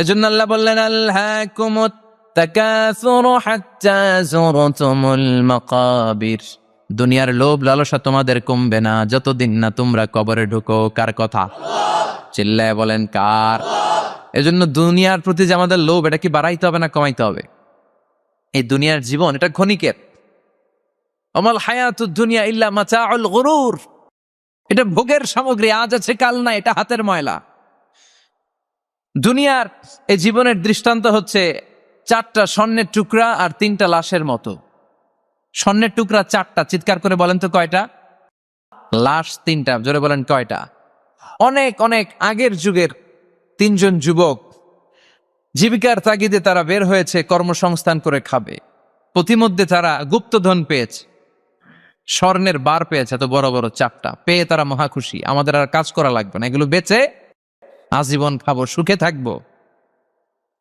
এজন্য আল্লাহ বললেন আলহাকুমুত তাকাসুরু হাত্তা যুরতুমুল মাকাবির। দুনিয়ার লোভ লালসা তোমাদের কমবে না যতদিন না তোমরা কবরে ঢুকো। কার কথা? চিল্লায় বলেন কার? এজন্য দুনিয়ার প্রতি যে আমাদের লোভ, এটা কি বাড়াইতে হবে না কমাইতে হবে? এই দুনিয়ার জীবন এটা ক্ষণিকের। আমাল হায়াতুদ দুনিয়া ইল্লা মাতাউল গুরুর। এটা ভোগের সামগ্রী, আজ আছে কাল না, এটা হাতের ময়লা। দুনিয়ার এই জীবনের দৃষ্টান্ত হচ্ছে 4টা স্বর্ণের টুকরা আর 3টা লাশের মতো। স্বর্ণের টুকরা 4টা, চিৎকার করে বলেন তো কয়টা? লাশ 3টা, জোরে বলেন কয়টা? অনেক অনেক আগের যুগের 3জন যুবক জীবিকার তাগিদে তারা বের হয়েছে কর্মসংস্থান করে খাবে। প্রতিমধ্যে তারা গুপ্তধন পেয়েছে, স্বর্ণের বার পেয়েছে, এত বড় বড় 4টা পেয়ে তারা মহা খুশি। আমাদের আর কাজ করা লাগবে না, এগুলো বেচে আজীবন খাবো, সুখে থাকবো।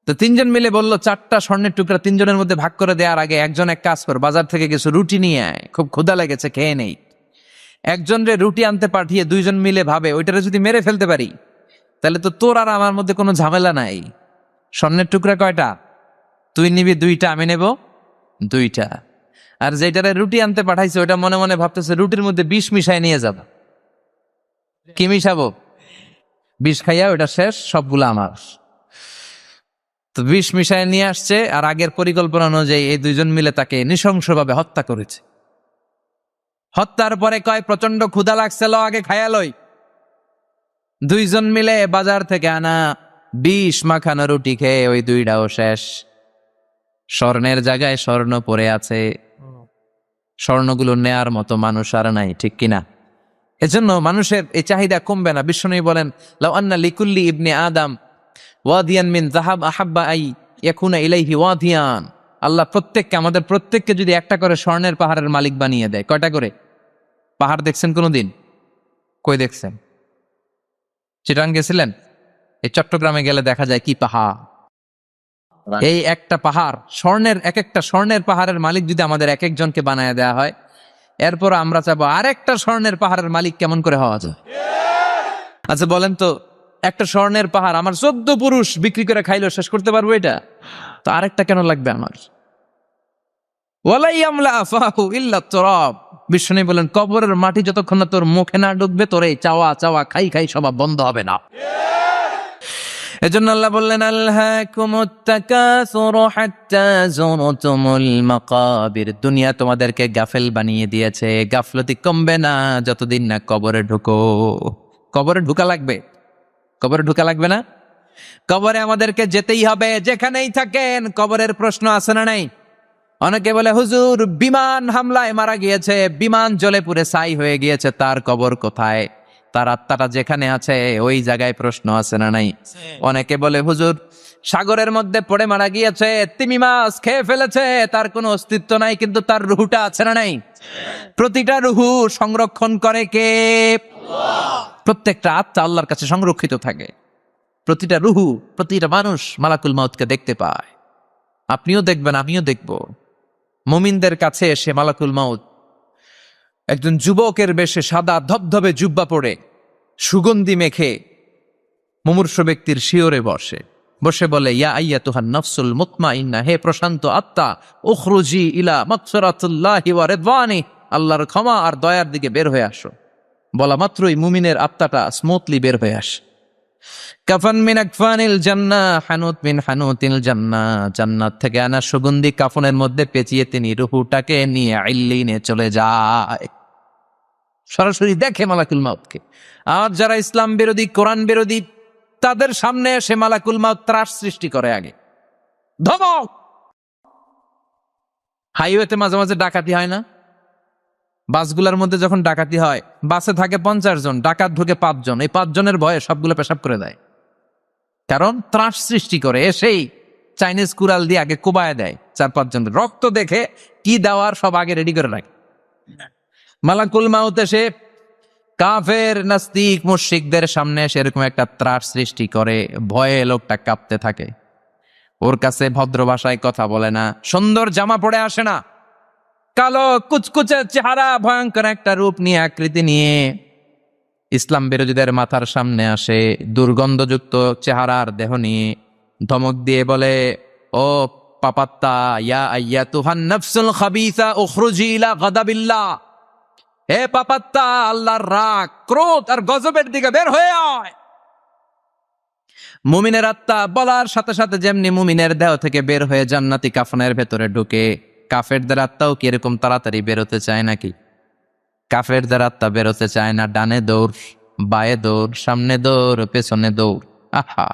তো 3জন মিলে বলল 4টা স্বর্ণের টুকরা 3জনের মধ্যে ভাগ করে দেওয়ার আগে একজন এক কাজ কর, বাজার থেকে কিছু রুটি নিয়ে আয়, খুব ক্ষুধা লেগেছে, খেয়ে নেই। একজন রে রুটি আনতে পাঠিয়ে 2জন মিলে ভাবে ওইটারে যদি মেরে ফেলতে পারি তাহলে তো তোর আর আমার মধ্যে কোনো ঝামেলা নাই। স্বর্ণের টুকরা কয়টা? তুই নিবি 2টা, আমি নেব 2টা। আর যেটারে রুটি আনতে পাঠাইছে ওইটা মনে মনে ভাবতেছে রুটির মধ্যে বিষ মিশাই নিয়ে যাব। কি মিশাবো? বিষ খাইয়া ওইটা শেষ, সবগুলো আমার। তো বিষ মিশায় নিয়ে আসছে, আর আগের পরিকল্পনা অনুযায়ী এই 2জন মিলে তাকে নৃশংসভাবে হত্যা করেছে। হত্যার পরে কয় প্রচন্ড ক্ষুধা লাগছে, ল আগে খাইয়া লই। 2জন মিলে বাজার থেকে আনা বিষ মাখানো রুটি খেয়ে ওই 2টাও শেষ। স্বর্ণের জায়গায় স্বর্ণ পড়ে আছে, স্বর্ণগুলো নেয়ার মতো মানুষ আর নাই, ঠিক কিনা? এজন্য মানুষের এই চাহিদা কমবে না। বিশ্বনবী বলেন লাউ আন্না লিকুল্লি ইবনে আদম ওয়াদিয়ান মিন যাহাব আহাব্বা আই ইয়াকুনা ইলাইহি ওয়াদিয়ান। আল্লাহ প্রত্যেককে, আমাদের প্রত্যেককে যদি একটা করে স্বর্ণের পাহাড়ের মালিক বানিয়ে দেয়। কয়টা করে পাহাড় দেখছেন কোনোদিন? কই দেখছেন? চিটাং গেছিলেন? এই চট্টগ্রামে গেলে দেখা যায় কি পাহাড়। এই একটা পাহাড় স্বর্ণের, এক একটা স্বর্ণের পাহাড়ের মালিক যদি আমাদের এক একজনকে বানায় দেওয়া হয়, এরপর আমরা চাবো আরেকটা স্বর্ণের পাহাড়ের মালিক কেমন করে হওয়া যায়। আচ্ছা বলেন তো, একটা স্বর্ণের পাহাড় আমার 14 পুরুষ বিক্রি করে খাইলেও শেষ করতে পারবো এটা? তো আরেকটা কেন লাগবে আমার? ওয়ালা ইয়ামলা আফাহু ইল্লা তুরাব। বিষ্ণু বলেন কবরের মাটি যতক্ষণ না তোর মুখে না ঢুকবে, তোর এই চাওয়া চাওয়া খাই খাই সব বন্ধ হবে না। এজন্য আল্লাহ বললেন আলহাকুমুত তাকাসুরু হাত্তা যুরতুমুল মাকাবির। দুনিয়া তোমাদেরকে গাফেল বানিয়ে দিয়েছে, গাফলতি কমবে না যতদিন না কবরে ঢুকো। কবরে ঢুকা লাগবে, কবরে ঢুকা লাগবে না? কবরে আমাদেরকে যেতেই হবে, যেখানেই থাকেন। কবরের প্রশ্ন আছে না নাই? অনেকে বলে হুজুর বিমান হামলায় মারা গিয়েছে, বিমান জ্বলে পুড়ে ছাই হয়ে গিয়েছে, তার কবর কোথায়? তার আত্মাটা যেখানে আছে ওই জায়গায় প্রশ্ন আছে না নাই? অনেকে বলে হুজুর সাগরের মধ্যে পড়ে মারা গিয়েছে, তিমি মাছ খেয়ে ফেলেছে, তার কোনো অস্তিত্ব নাই, কিন্তু তার রুহুটা আছে না নাই? প্রতিটা রুহু সংরক্ষণ করে কে? প্রত্যেকটা আত্মা আল্লাহর কাছে সংরক্ষিত থাকে। প্রতিটা রুহু, প্রতিটা মানুষ মালাকুল মাউতকে দেখতে পায়। আপনিও দেখবেন, আমিও দেখব। মুমিনদের কাছে এসে মালাকুল মাউত একজন যুবকের বেশে সাদা ধবধবে জুব্বা পরে সুগন্ধি মেখে মুমূর্ষ ব্যক্তির শিওরে বসে বসে বলে ইয়া আইয়াতুহান নাফসুল মুতমাইন্না, হে প্রশান্ত আত্মা, উখরুজি ইলা মাগফিরাতুল্লাহি ওয়া রিদওয়ানি, আল্লাহর ক্ষমা আর দয়ার দিকে বের হয়ে আসো। বলা মাত্রই মুমিনের আত্মাটা স্মুথলি বের হয়ে আসে। কাফান মিন আকফানিল জান্নাহ, হানুত মিন হানুতিল জান্নাহ, জান্নাত থেকে আনা সুগন্ধি কাফনের মধ্যে পেঁচিয়ে তিনি রুহুটাকে নিয়ে ইল্লিনে চলে যায়। সরাসরি দেখে মালাকুল মাউতকে। আর যারা ইসলাম বিরোধী, কোরআন বিরোধী, তাদের সামনে এসে মালাকুল মাউত ত্রাস সৃষ্টি করে আগে, ধমক। হাইওয়েতে মাঝে মাঝে ডাকাতি হয় না? বাসগুলোর মধ্যে যখন ডাকাতি হয়, বাসে থাকে 50 জন, ডাকাত ঢুকে 5 জন, এই 5 জনের ভয়ে সবগুলো পেশাব করে দেয়। কারণ ত্রাস সৃষ্টি করে, এসেই চাইনিজ কুড়াল দিয়ে আগে কোবায় দেয় 4-5 জন। রক্ত দেখে কি দেওয়ার সব আগে রেডি করে রাখে। মালাকুল মাউত এসে কাফের নাস্তিক মুশরিকদের সামনে সেরকম একটা ত্রাস সৃষ্টি করে, ভয়ে লোকটা কাঁপতে থাকে। ওর কাছে ভদ্র ভাষায় কথা বলে না, সুন্দর জামা পরে আসে না, কালো কুচকুচে চেহারা, ভয়ঙ্কর একটা রূপ নিয়ে, আকৃতি নিয়ে ইসলাম বিরোধীদের মাথার সামনে আসে, দুর্গন্ধযুক্ত চেহারার দেহ নিয়ে ধমক দিয়ে বলে, ও পাপাত্তা, ইয়া আইয়াতুহান নাফসুল খাবিসা উখরুজি ইলা গাদাবিল্লাহ, হে পাপাত্তা, আল্লাহর রাগ, ক্রোধ আর গজবের দিকে বের হয়ে আয়। মুমিনের আত্মা বলার সাথে সাথে যেমনি মুমিনের দেহ থেকে বের হয়ে জান্নাতি কাফনের ভেতরে ঢুকে, কাফেরদের আত্মাও কি এরকম তাড়াতাড়ি বেরোতে চায় নাকি? কাফেরদের আত্মা বেরোতে চায় না, ডানে দৌড়, বায়ে দৌড়, সামনে দৌড়, পেছনে দৌড়, আহা,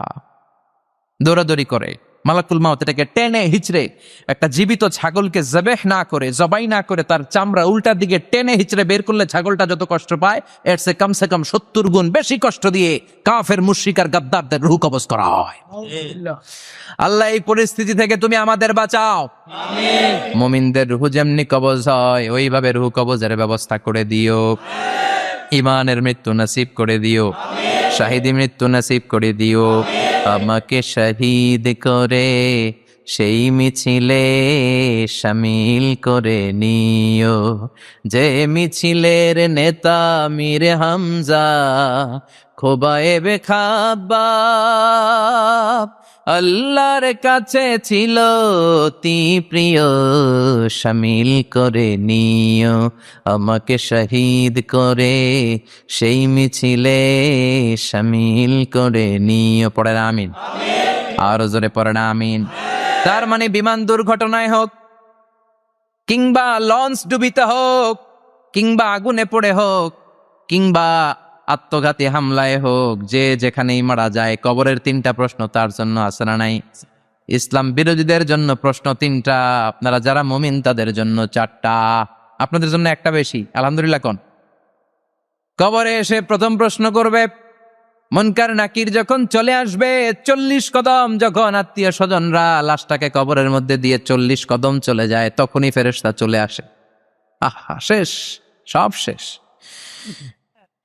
দৌড়াদৌড়ি করে। মালাকুল মাউত এটাকে টেনে হিচড়ে, একটা জীবিত ছাগলকে জবেহ না করে, জবাই না করে, তার চামড়া উল্টার দিকে টেনে হিচড়ে বের করলে ছাগলটা যত কষ্ট পায়, এর সে কমসে কম 70 গুণ বেশি কষ্ট দিয়ে কাফের মুশরিক আর গাদ্দারদের রূহ কবজ করা হয়। আল্লাহ, এই পরিস্থিতি থেকে তুমি আমাদের বাঁচাও। মুমিনদের রূহ যেমনি কবজ হয়, ওইভাবে রূহ কবজের ব্যবস্থা করে দিও। ইমানের মৃত্যু নসিব করে দিও, শাহিদি মৃত্যু নসিব করে দিও। আমাকে শহীদ করে সেই মিছিলে শামিল করে নিও, যে মিছিলের নেতা মীর হামজা খোবায়েবে খাব্বাব, আল্লাহর কাছে ছিল অতি প্রিয়, শামিল করে নিও। আমাকে শহীদ করে সেই মিছিলে শামিল করে নিও। পড়েন আমিন, আরো জোরে পড়েন আমিন। তার মানে বিমান দুর্ঘটনায় হোক, কিংবা লঞ্চ ডুবিতে হোক, কিংবা আগুনে পড়ে হোক, কিংবা আত্মঘাতী হামলায় হোক, যে যেখানেই মারা যায়, কবরের 3টা প্রশ্ন তার জন্য আছে না নাই? ইসলাম বিরোধীদের জন্য প্রশ্ন 3টা, আপনারা যারা মুমিন তাদের জন্য 4টা, আপনাদের জন্য একটা বেশি। আলহামদুলিল্লাহ। কোন কবরে এসে প্রথম প্রশ্ন করবে, মুনকার নাকির যখন চলে আসবে, 40 কদম যখন আত্মীয় স্বজনরা লাশটাকে কবরের মধ্যে দিয়ে 40 কদম চলে যায়, তখনই ফেরেশতা চলে আসে। আহা, শেষ, সব শেষ।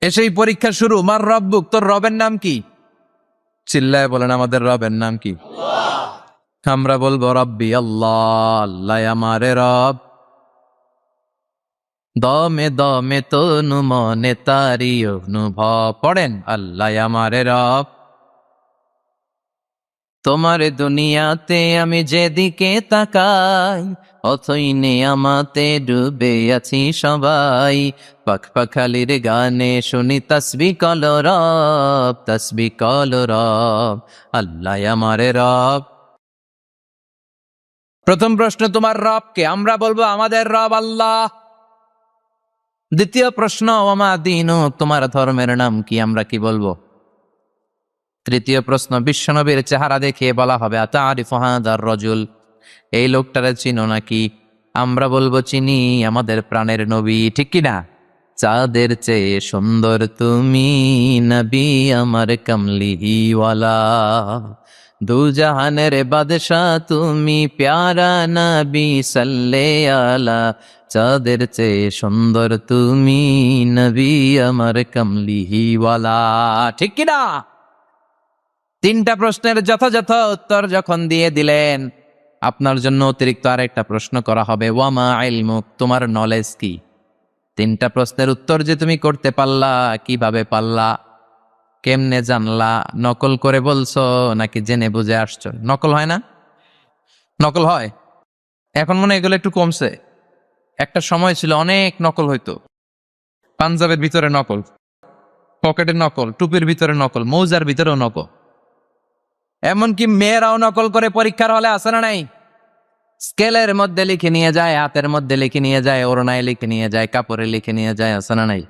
এসেই পরীক্ষা শুরু। মার রব্বুক, তোর রবের নাম কি? চিল্লায় বলেন, আমাদের রবের নাম কি? আমরা বলবো রব্বি আল্লাহ, আল্লাহ আমারে রব। দমে দমে তনু মনে তারি অনুভব। পড়েন, আল্লাহ আমারে রব। তোমার দুনিয়াতে আমি যেদিকে তাকাই, অথই নেয়ামাতে ডুবে আছি সবাই। পাখ পাখালির গানে শুনি তসবি কল রব, তসবি কল রব, আল্লাহ আমারে রব। প্রথম প্রশ্ন, তোমার রবকে? আমরা বলবো আমাদের রব আল্লাহ। দ্বিতীয় প্রশ্ন, ওমা দীনু, তোমার ধর্মের নাম কি? আমরা কি বলবো? তৃতীয় প্রশ্ন, বিশ্বনবীর চেহারা দেখে বলা হবে আতারিফু হাদার রাজুল, এই লোকটারে চিনো নাকি? আমরা বলবো চিনি, আমাদের প্রাণের নবী, ঠিক কি না? চাঁদের চেয়ে সুন্দর তুমি নবী আমার কমলিওয়ালা, দু জাহানের বাদশাহ তুমি প্যারা নবী সাল্লে আলা, চাঁদের চেয়ে সুন্দর তুমি নবী আমার কমলিওয়ালা, ঠিক কি না? 3টা প্রশ্নের যথাযথ উত্তর যখন দিয়ে দিলেন, আপনার জন্য অতিরিক্ত আরেকটা প্রশ্ন করা হবে, ওয়ামা ইলমুক, তোমার নলেজ কি? 3টা প্রশ্নের উত্তর যে তুমি করতে পারলা, কিভাবে পারলা, কেমনে জানলা? নকল করে বলছো নাকি জেনে বুঝে আসছো? নকল হয় না? নকল হয়। এখন মনে হয় এগুলো একটু কমছে। একটা সময় ছিল অনেক নকল হইতো। পাঞ্জাবের ভিতরে নকল, পকেটের নকল, টুপির ভিতরে নকল, মৌজার ভিতরেও নকল। এমনকি মেয়েরাও নকল করে পরীক্ষার হলে, আসে না নাই? স্কেলের মধ্যে লিখে নিয়ে যায়, হাতের মধ্যে লিখে নিয়ে যায়, ওড়নায় লিখে নিয়ে যায়, কাপড়ে লিখে নিয়ে যায়, আসে না নাই?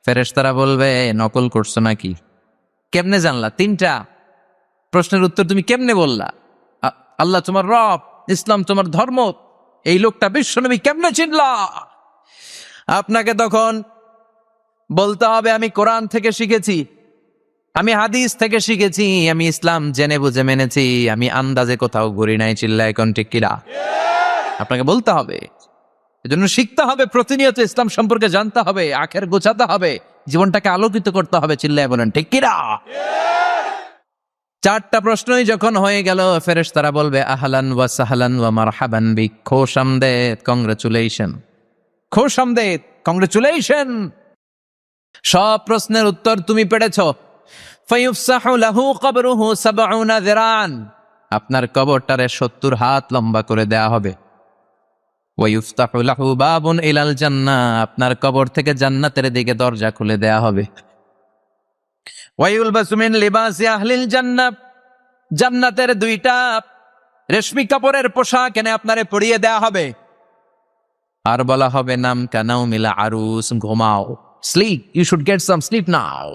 ফেরেশতারা বলবে নকল করছো নাকি? কেমনে জানলা? 3টা প্রশ্নের উত্তর তুমি কেমনে বললা? আল্লাহ তোমার রব, ইসলাম তোমার ধর্ম, এই লোকটা বিশ্বনবী, কেমনে চিনলা? আপনাকে তখন বলতে হবে আমি কোরআন থেকে শিখেছি, আমি হাদিস থেকে শিখেছি, আমি ইসলাম জেনে বুঝে মেনেছি, আমি আন্দাজে কোথাও ঘুরি নাই। চিল্লা এখন ঠিক কিরা? আপনাকে বলতে হবে। এজন্য শিখতে হবে, প্রতিনিয়ত ইসলাম সম্পর্কে জানতে হবে, আখের গোছাতে হবে, জীবনটাকে আলোকিত করতে হবে, চিল্লায় বলেন ঠিক কিনা? চারটা প্রশ্নই যখন হয়ে গেল, ফেরেশতারা বলবে আহলান ওয়া সাহলান ওয়া মারহাবান বিক, খোশামদেদ, কংগ্রাচুলেশন, খোশামদেদ, কংগ্রাচুলেশন, সব প্রশ্নের উত্তর তুমি পেরেছো। ফায়ুফসাহু লাহু কবরুহু ৭০ যিরান, আপনার কবরটারে ৭০ হাত লম্বা করে দেয়া হবে। ওয়ায়ুফতাহু লাহু বাবুন ইলাল জান্নাহ, আপনার কবর থেকে জান্নাতের দিকে দরজা খুলে দেয়া হবে। ওয়ায়ুলবাসু মিন লিবাসি আহলিল জান্নাহ, জান্নাতের 2টা রেশমি কাপড়ের পোশাক এনে আপনারে পরিয়ে দেয়া হবে। আর বলা হবে নাম কানাউমিল আরুস, ঘুমাও, sleep, you should get some sleep now,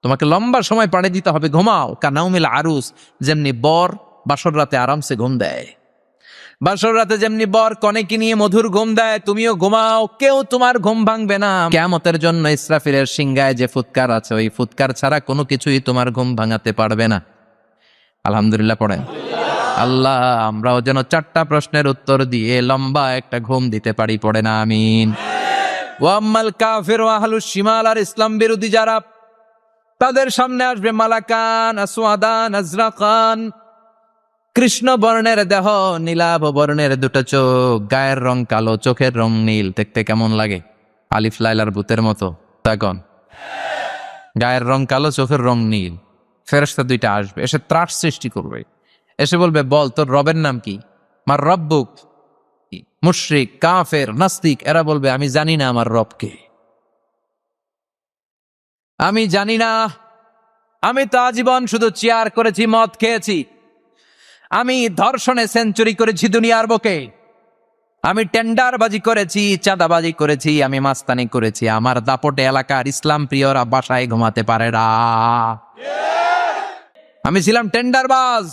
তোমাকে লম্বা সময় পাড়ে দিতে হবে, ঘুমাও। কানাউমিল আরুস, যেমনি বর বাসর রাতে আরামসে ঘুম দেয়, বাসর রাতে যেমনি বর কনেকে নিয়ে মধুর ঘুম দেয়, তুমিও ঘুমাও, কেউ তোমার ঘুম ভাঙবে না। কিয়ামতের জন্য ইসরাফিলের সিংহায় যে ফুৎকার আছে, ওই ফুৎকার ছাড়া কোনো কিছুই তোমার ঘুম ভাঙাতে পারবে না। আলহামদুলিল্লাহ পড়েন। আল্লাহ আমরাও যেন 4টা প্রশ্নের উত্তর দিয়ে লম্বা একটা ঘুম দিতে পারি, পড়ে না আমিন। ওয়াম্মাল কাফির ওয়া আহলুশ শিমাল, আর ইসলাম বিরোধী যারা, তাদের সামনে আসবে মালাকান আসওয়াদান আজরাকান, কৃষ্ণ বর্ণের দেহ, নীলাভ বর্ণের 2টো চোখ, গায়ের রং কালো, চোখের রং নীল, দেখতে কেমন লাগে? আলিফ লাইলার ভূতের মতো। তখন গায়ের রং কালো, চোখের রং নীল, ফেরেশতা 2টা আসবে, এসে ত্রাস সৃষ্টি করবে, এসে বলবে বল তোর রবের নাম কি? মার রব্বুক। মুশরিক, কাফের, নাস্তিক এরা বলবে আমি জানি না আমার রবকে, আমি জানি না, আমি তো আজীবন শুধু চেয়ার করেছি, মদ খেয়েছি, আমি ধর্ষণে সেঞ্চুরি করেছি দুনিয়ার বুকে, আমি টেন্ডারবাজি করেছি, চাঁদাবাজি করেছি, আমি মাস্তানি করেছি, আমার দাপটে এলাকার ইসলাম প্রিয়রা বাসায় ঘুমাতে পারে না। আমি ছিলাম টেন্ডারবাজ,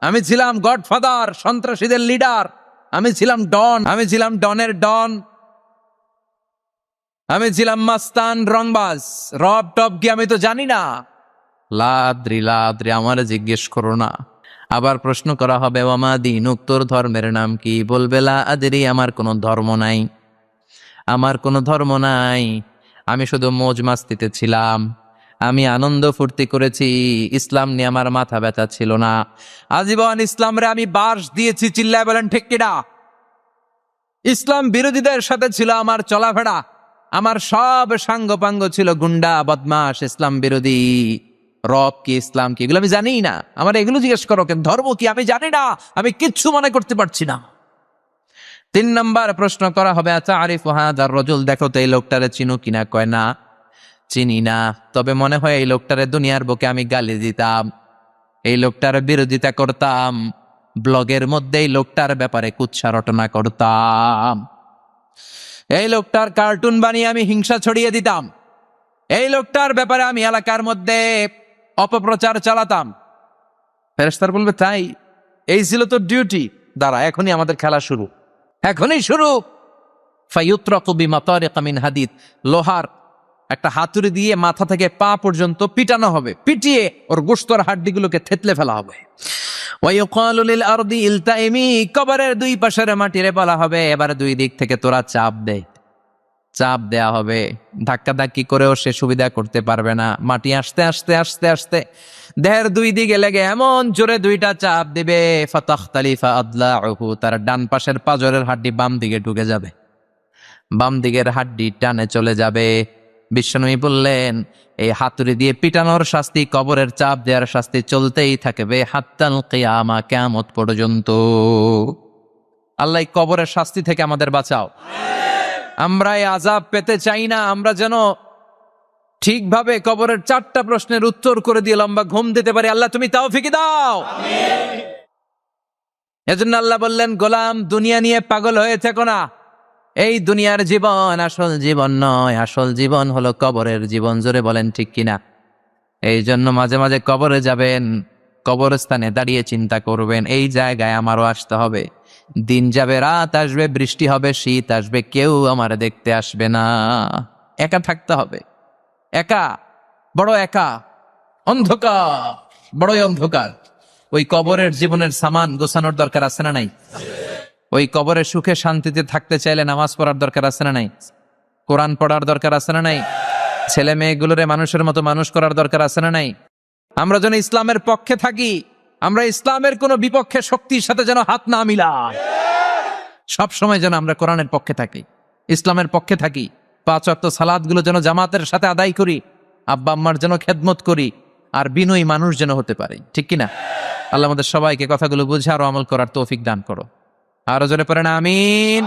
আমি ছিলাম গডফাদার, সন্ত্রাসীদের লিডার, আমি ছিলাম ডন, আমি ছিলাম ডনের ডন, আমি ছিলাম মাস্তান, রংবাজ, রব টপ কি আমি তো জানি না। লাদ্রি লাদ্রি, আমার জিজ্ঞেস করো না। আবার প্রশ্ন করা হবে ওয়ামা দীনুক, তোর ধর্মের নাম কি? বলবে লা আদরি, আমার কোনো ধর্ম নাই, আমার কোনো ধর্ম নাই, আমি শুধু মৌজ মাস্তিতে ছিলাম, আমি আনন্দ ফুর্তি করেছি, ইসলাম নিয়ে আমার মাথা ব্যথা ছিল না, আজীবন ইসলামরে আমি বাস দিয়েছি, চিল্লায় বলেন ঠিক কিনা? ইসলাম বিরোধীদের সাথে ছিল আমার চলাফেরা, আমার সব সাঙ্গপাঙ্গ ছিল গুন্ডা, বদমাস, ইসলাম বিরোধী। রব কি, ইসলাম কি, এগুলো আমি জানি না, আমার এগুলো জিজ্ঞেস করো কেন? ধর্ম কি আমি জানি না, আমি কিচ্ছু মনে করতে পারছি না। 3 নম্বর প্রশ্ন করা হবে আচ্ছা আরিফ হাদার রজুল, দেখো তো এই লোকটারে চিনো কিনা? কয় না, চিনি না, তবে মনে হয় এই লোকটারে দুনিয়ার বুকে আমি গালি দিতাম, এই লোকটার বিরোধিতা করতাম, ব্লগের মধ্যে এই লোকটার ব্যাপারে কুৎসা রটনা করতাম, এই লোকটার কার্টুন বানিয়ে আমি হিংসা ছড়িয়ে দিতাম, এই লোকটার ব্যাপারে আমি এলাকার মধ্যে অপপ্রচার চালাতাম। ফেরেশতারা বলবে তাই, এই ছিল তোর ডিউটি, দাঁড়া এখনই আমাদের খেলা শুরু, এখনই শুরু। ফায়ুতরাকু বিমাতারিকা মিন হাদিদ, লোহার একটা হাতুড়ি দিয়ে মাথা থেকে পা পর্যন্ত পিটানো হবে, পিটিয়ে ওর গোশতর হাড্ডিগুলোকে থেতলে ফেলা হবে। ওয়ায়ুকালু লিল আরদি ইলতাইমি, কবরের 2 পাশের মাটিরে বলা হবে এবার 2 দিক থেকে তোরা চাপ দে, চাপ দেয়া হবে, ধাক্কাধাক্কি করেও সে সুবিধা করতে পারবে না, মাটি আস্তে আস্তে আস্তে আস্তে দেহের 2 দিকে লেগে এমন জোরে 2টা চাপ দিবে, ফাতাখতালিফা আদলাউহু, তার ডান পাশের পাজরের হাড্ডি বাম দিকে ঢুকে যাবে, বাম দিকের হাড্ডি টানে চলে যাবে। বিশ্বনবী বললেন এই হাতুড়ি দিয়ে পিটানোর শাস্তি, কবরের চাপ দেওয়ার শাস্তি চলতেই থাকবে হাত্তাল কিয়ামা, কিয়ামত পর্যন্ত। আল্লাহ কবরের শাস্তি থেকে আমাদের বাঁচাও, আমরা এই আযাব পেতে চাই না, আমরা যেন ঠিকভাবে কবরের 4টা প্রশ্নের উত্তর করে দিয়ে লম্বা ঘুম দিতে পারি। আল্লাহ তুমি তৌফিক দাও। এজন্য আল্লাহ বললেন গোলাম দুনিয়া নিয়ে পাগল হয়ে থেকো না, এই দুনিয়ার জীবন আসল জীবন নয়, আসল জীবন হলো কবরের জীবন। জোরে বলেন ঠিক কিনা? এই জন্য মাঝে মাঝে কবরে যাবেন, কবরস্থানে দাঁড়িয়ে চিন্তা করবেন এই জায়গায় আমারও আসতে হবে, দিন যাবে, রাত আসবে, বৃষ্টি হবে, শীত আসবে, কেউ আমার দেখতে আসবে না, একা থাকতে হবে, একা, বড় একা, অন্ধকার, বড়ই অন্ধকার। ওই কবরের জীবনের সামান গোছানোর দরকার আছে না নাই? ওই কবরে সুখে শান্তিতে থাকতে চাইলে নামাজ পড়ার দরকার আছে না নাই? কোরআন পড়ার দরকার আছে না নাই? ছেলে মেয়েগুলোরে মানুষের মতো মানুষ করার দরকার আছে না নাই? আমরা যেন ইসলামের পক্ষে থাকি, আমরা ইসলামের কোনো বিপক্ষে শক্তির সাথে যেন হাত না মিলাই। সব সময় যেন আমরা কোরআনের পক্ষে থাকি, ইসলামের পক্ষে থাকি। 5 ওয়াক্ত সালাতগুলো যেন জামাতের সাথে আদায় করি, আব্বা আম্মার যেন খেদমত করি, আর বিনয়ী মানুষ যেন হতে পারি। ঠিক কিনা? আল্লাহ আমাদের সবাইকে কথাগুলো বুঝে আরো আমল করার তৌফিক দান করো। আরো জোরে পড়েন আমিন।